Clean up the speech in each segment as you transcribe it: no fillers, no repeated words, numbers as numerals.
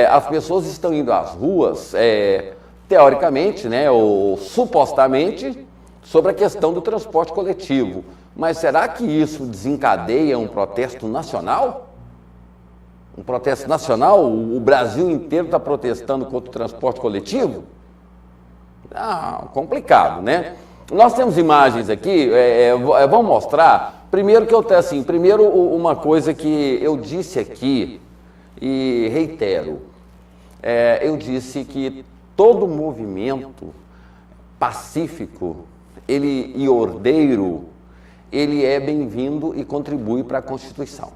As pessoas estão indo às ruas, teoricamente, né, ou supostamente, sobre a questão do transporte coletivo. Mas será que isso desencadeia um protesto nacional? Um protesto nacional? O Brasil inteiro está protestando contra o transporte coletivo? Complicado, né? Nós temos imagens aqui, vamos mostrar. Primeiro que eu tenho assim, uma coisa que eu disse aqui e reitero. Eu disse que todo movimento pacífico e ordeiro, ele é bem-vindo e contribui para a Constituição,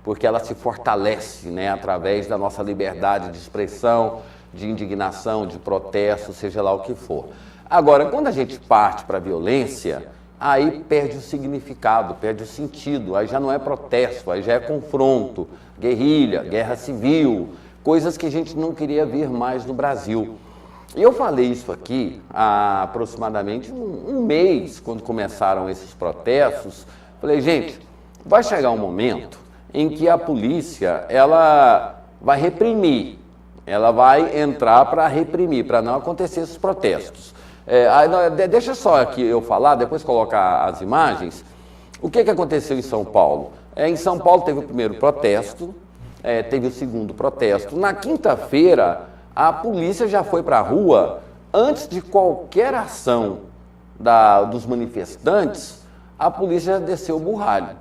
porque ela se fortalece, né, através da nossa liberdade de expressão, de indignação, de protesto, seja lá o que for. Agora, quando a gente parte para a violência, aí perde o significado, perde o sentido, aí já não é protesto, aí já é confronto, guerrilha, guerra civil, coisas que a gente não queria ver mais no Brasil. E eu falei isso aqui há aproximadamente um mês, quando começaram esses protestos. Falei, gente, vai chegar um momento em que a polícia, ela vai reprimir, ela vai entrar para reprimir, para não acontecer esses protestos. Deixa só aqui eu falar, depois colocar as imagens. O que aconteceu em São Paulo? Em São Paulo teve o primeiro protesto, teve o segundo protesto. Na quinta-feira, a polícia já foi para a rua, antes de qualquer ação dos manifestantes, a polícia já desceu o burralho.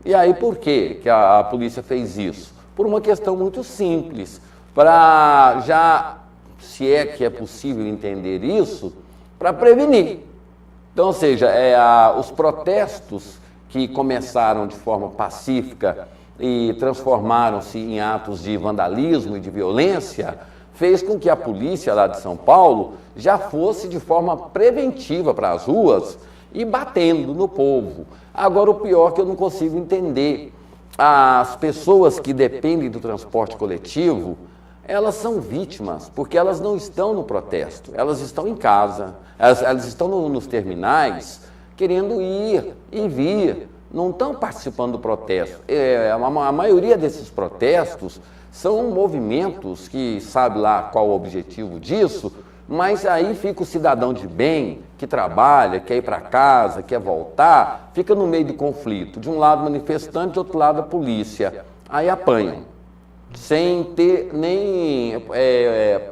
E aí por que a polícia fez isso? Por uma questão muito simples, para já, se é que é possível entender isso, para prevenir. Então, ou seja, os protestos que começaram de forma pacífica e transformaram-se em atos de vandalismo e de violência, fez com que a polícia lá de São Paulo já fosse de forma preventiva para as ruas e batendo no povo. Agora, o pior é que eu não consigo entender. As pessoas que dependem do transporte coletivo, elas são vítimas, porque elas não estão no protesto, elas estão em casa, elas estão nos terminais, querendo ir e vir, não estão participando do protesto. A maioria desses protestos são movimentos que sabe lá qual o objetivo disso, mas aí fica o cidadão de bem, que trabalha, quer ir para casa, quer voltar, fica no meio do conflito. De um lado manifestante, de outro lado a polícia. Aí apanham, sem ter nem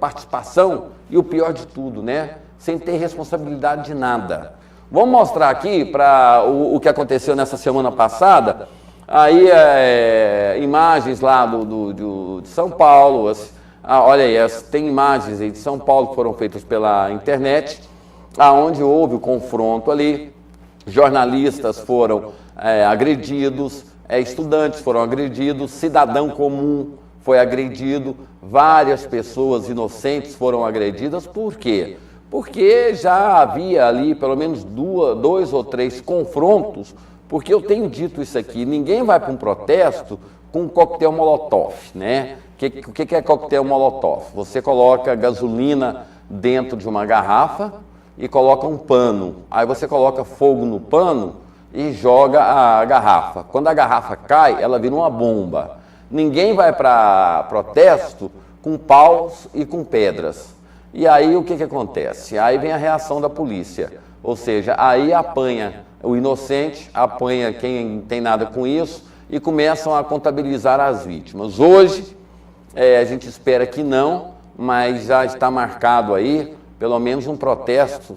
participação e o pior de tudo, né? Sem ter responsabilidade de nada. Vamos mostrar aqui para o que aconteceu nessa semana passada. Aí imagens lá de São Paulo. Olha aí, tem imagens aí de São Paulo que foram feitas pela internet, aonde houve o confronto ali. Jornalistas foram agredidos, estudantes foram agredidos, cidadão comum foi agredido, várias pessoas inocentes foram agredidas. Por quê? Porque já havia ali pelo menos dois ou três confrontos, porque eu tenho dito isso aqui, ninguém vai para um protesto com um coquetel molotov, né? O que é coquetel molotov? Você coloca gasolina dentro de uma garrafa e coloca um pano, aí você coloca fogo no pano e joga a garrafa. Quando a garrafa cai, ela vira uma bomba. Ninguém vai para protesto com paus e com pedras. E aí o que acontece? Aí vem a reação da polícia, ou seja, aí apanha o inocente, apanha quem tem nada com isso e começam a contabilizar as vítimas. Hoje, a gente espera que não, mas já está marcado aí pelo menos um protesto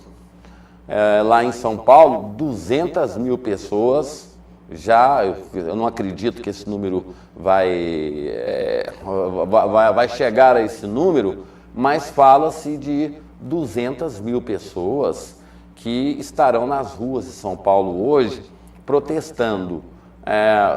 lá em São Paulo, 200 mil pessoas. Eu não acredito que esse número vai chegar a esse número, mas fala-se de 200 mil pessoas que estarão nas ruas de São Paulo hoje protestando.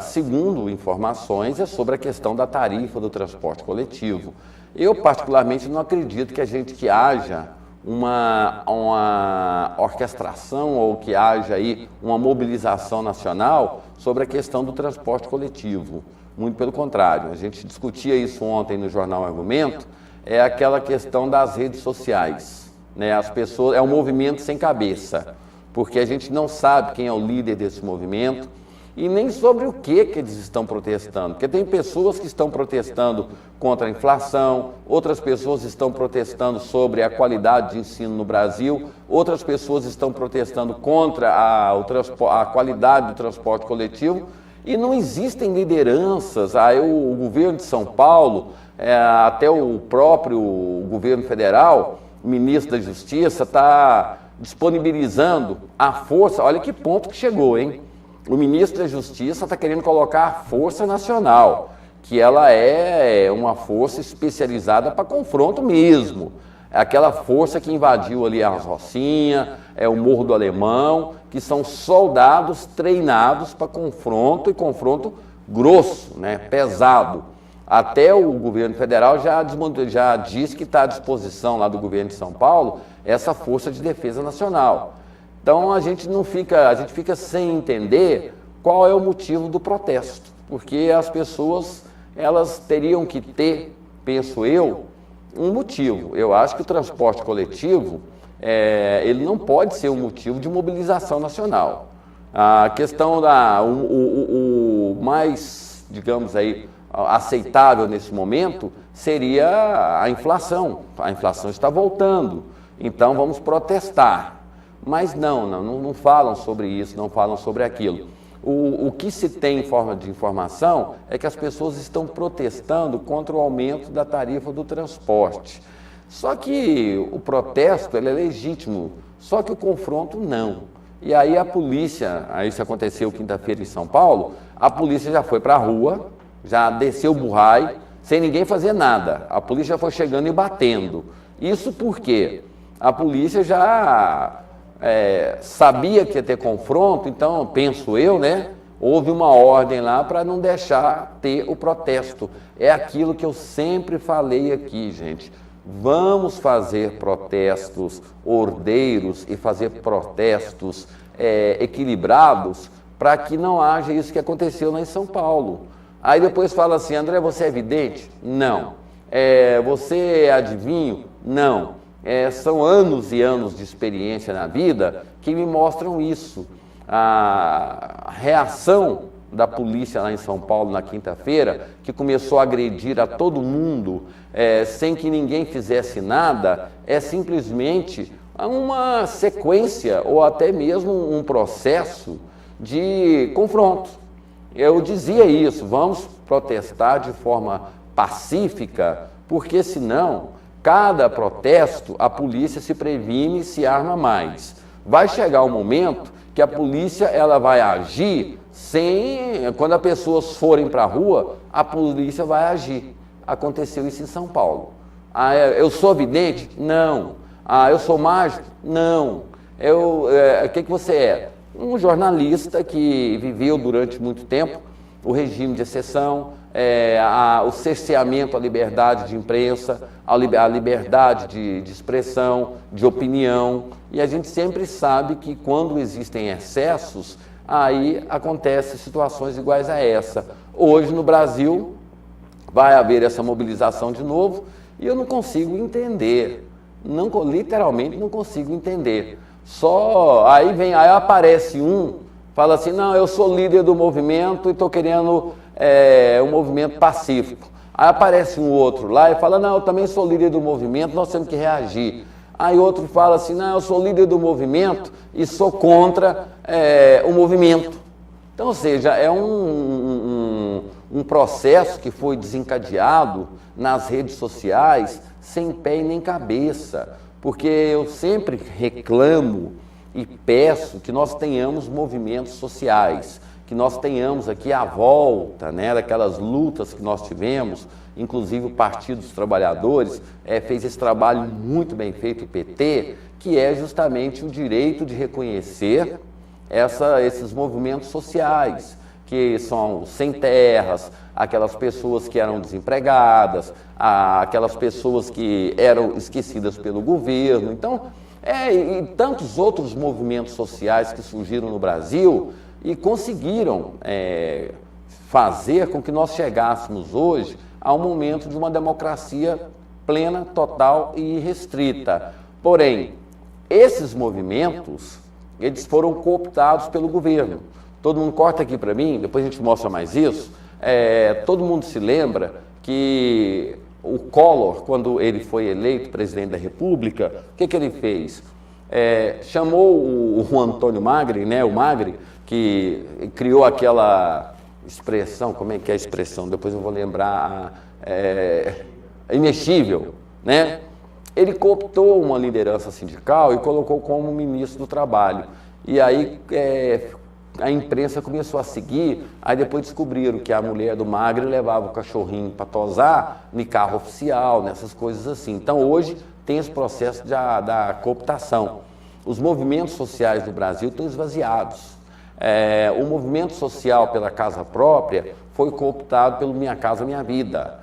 Segundo informações, é sobre a questão da tarifa do transporte coletivo. Eu, particularmente, não acredito que haja uma orquestração ou que haja aí uma mobilização nacional sobre a questão do transporte coletivo. Muito pelo contrário, a gente discutia isso ontem no Jornal Argumento, é aquela questão das redes sociais, né? As pessoas, é um movimento sem cabeça, porque a gente não sabe quem é o líder desse movimento, e nem sobre o que eles estão protestando, porque tem pessoas que estão protestando contra a inflação, outras pessoas estão protestando sobre a qualidade de ensino no Brasil, outras pessoas estão protestando contra a qualidade do transporte coletivo, e não existem lideranças. Aí o governo de São Paulo, até o próprio governo federal, o ministro da Justiça, está disponibilizando a força. Olha que ponto que chegou, hein? O ministro da Justiça está querendo colocar a Força Nacional, que ela é uma força especializada para confronto mesmo. É aquela força que invadiu ali as Rocinhas, o Morro do Alemão, que são soldados treinados para confronto, e confronto grosso, né, pesado. Até o governo federal já diz que está à disposição lá do governo de São Paulo essa Força de Defesa Nacional. Então a gente fica sem entender qual é o motivo do protesto, porque as pessoas, elas teriam que ter, penso eu, um motivo. Eu acho que o transporte coletivo, ele não pode ser um motivo de mobilização nacional. A questão o mais, digamos aí, aceitável nesse momento seria a inflação. A inflação está voltando, então vamos protestar. Mas não falam sobre isso, não falam sobre aquilo. O que se tem em forma de informação é que as pessoas estão protestando contra o aumento da tarifa do transporte. Só que o protesto ele é legítimo, só que o confronto não. E aí a polícia, isso aconteceu quinta-feira em São Paulo, a polícia já foi para a rua, já desceu o burrai, sem ninguém fazer nada. A polícia já foi chegando e batendo. Isso porque a polícia já sabia que ia ter confronto, então, penso eu, né? Houve uma ordem lá para não deixar ter o protesto. É aquilo que eu sempre falei aqui, gente. Vamos fazer protestos ordeiros e fazer protestos equilibrados para que não haja isso que aconteceu lá em São Paulo. Aí depois fala assim, André, você é vidente? Não. Você é adivinho? Não. São anos e anos de experiência na vida que me mostram isso. A reação da polícia lá em São Paulo na quinta-feira, que começou a agredir a todo mundo sem que ninguém fizesse nada, é simplesmente uma sequência ou até mesmo um processo de confronto. Eu dizia isso, vamos protestar de forma pacífica, porque senão cada protesto, a polícia se previne e se arma mais. Vai chegar um momento que a polícia ela vai agir quando as pessoas forem para a rua, a polícia vai agir. Aconteceu isso em São Paulo. Eu sou vidente? Não. Eu sou mágico? Não. O que você é? Um jornalista que viveu durante muito tempo o regime de exceção, o cerceamento à liberdade de imprensa, a liberdade de expressão, de opinião. E a gente sempre sabe que quando existem excessos, aí acontecem situações iguais a essa. Hoje no Brasil vai haver essa mobilização de novo e eu não consigo entender, literalmente não consigo entender. Aí aparece fala assim, não, eu sou líder do movimento e estou querendo um movimento pacífico. Aí aparece um outro lá e fala, não, eu também sou líder do movimento, nós temos que reagir. Aí outro fala assim, não, eu sou líder do movimento e sou contra o movimento. Então, ou seja, é um processo que foi desencadeado nas redes sociais sem pé e nem cabeça, porque eu sempre reclamo e peço que nós tenhamos movimentos sociais, que nós tenhamos aqui a volta, né, daquelas lutas que nós tivemos, inclusive o Partido dos Trabalhadores fez esse trabalho muito bem feito, o PT, que é justamente o direito de reconhecer esses movimentos sociais, que são os sem terras, aquelas pessoas que eram desempregadas, aquelas pessoas que eram esquecidas pelo governo. Então, e tantos outros movimentos sociais que surgiram no Brasil e conseguiram fazer com que nós chegássemos hoje a um momento de uma democracia plena, total e irrestrita. Porém, esses movimentos, eles foram cooptados pelo governo. todo mundo corta aqui para mim, depois a gente mostra mais isso, todo mundo se lembra que o Collor, quando ele foi eleito presidente da República, o que ele fez? Chamou o Antônio Magri, né, o Magri, que criou aquela expressão, como é que é a expressão? Depois eu vou lembrar, imexível, né? Ele cooptou uma liderança sindical e colocou como ministro do Trabalho. E aí a imprensa começou a seguir, aí depois descobriram que a mulher do Magri levava o cachorrinho para tosar em carro oficial, nessas coisas assim. Então hoje tem esse processo da cooptação. Os movimentos sociais no Brasil estão esvaziados. O movimento social pela casa própria foi cooptado pelo Minha Casa Minha Vida.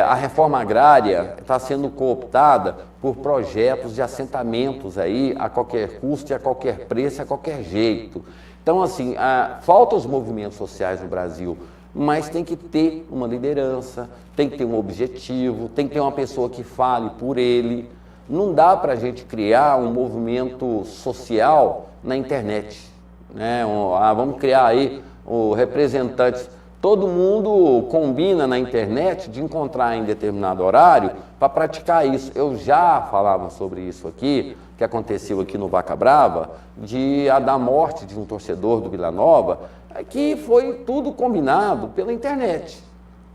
A reforma agrária está sendo cooptada por projetos de assentamentos aí a qualquer custo e a qualquer preço, a qualquer jeito. Então, assim, falta os movimentos sociais no Brasil, mas tem que ter uma liderança, tem que ter um objetivo, tem que ter uma pessoa que fale por ele. Não dá para a gente criar um movimento social na internet, né? Vamos criar aí representantes. Todo mundo combina na internet de encontrar em determinado horário para praticar isso. Eu já falava sobre isso aqui, que aconteceu aqui no Vaca Brava, da morte de um torcedor do Vila Nova, que foi tudo combinado pela internet.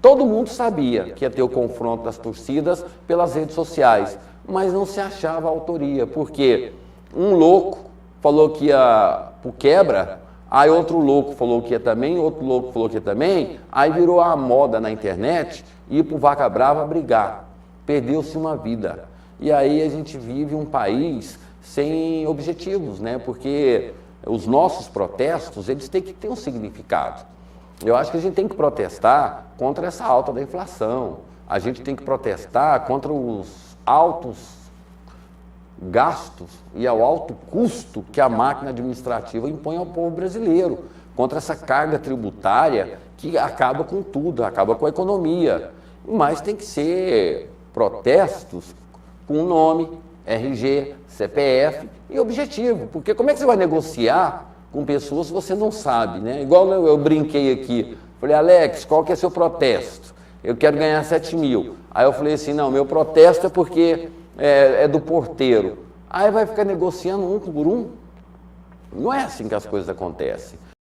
Todo mundo sabia que ia ter o confronto das torcidas pelas redes sociais, mas não se achava a autoria, porque um louco falou que ia pro quebra, aí outro louco falou que ia também, outro louco falou que ia também, aí virou a moda na internet ir pro Vaca Brava brigar. Perdeu-se uma vida. E aí a gente vive um país sem objetivos, né? Porque os nossos protestos, eles têm que ter um significado. Eu acho que a gente tem que protestar contra essa alta da inflação. A gente tem que protestar contra os altos gastos e ao alto custo que a máquina administrativa impõe ao povo brasileiro, contra essa carga tributária que acaba com tudo, acaba com a economia. Mas tem que ser protestos com nome, RG, CPF e objetivo, porque como é que você vai negociar com pessoas se você não sabe, né? Igual eu brinquei aqui, falei, Alex, qual que é seu protesto? Eu quero ganhar 7 mil. Aí eu falei assim, não, meu protesto é porque é do porteiro. Aí vai ficar negociando um por um. Não é assim que as coisas acontecem.